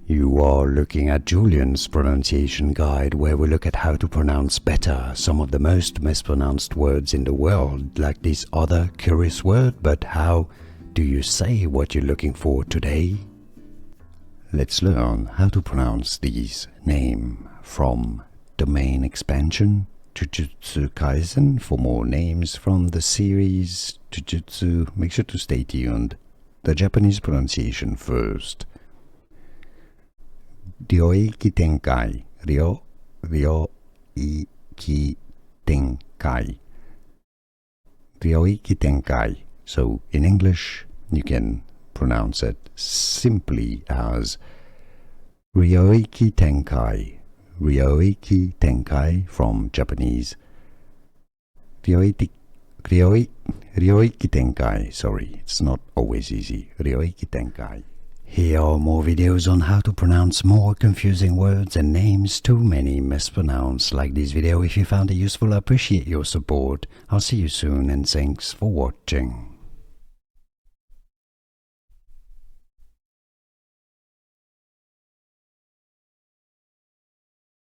You are looking at Julian's pronunciation guide, where we look at how to pronounce better some of the most mispronounced words in the world, like this other curious word. But how do you say what you're looking for today? Let's learn how to pronounce these names from Domain Expansion, Jujutsu Kaisen. For more names from the series Jujutsu, make sure to stay tuned. The Japanese pronunciation first. Ryoiki Tenkai. Ryoiki Tenkai. Ryoiki Tenkai. So in English, you can pronounce it simply as Ryoiki Tenkai. Ryoiki Tenkai from Japanese. Ryoiki Tenkai. Sorry, it's not always easy. Ryoiki Tenkai. Here are more videos on how to pronounce more confusing words and names too many mispronounced. Like this video if you found it useful. I appreciate your support. I'll see you soon and thanks for watching.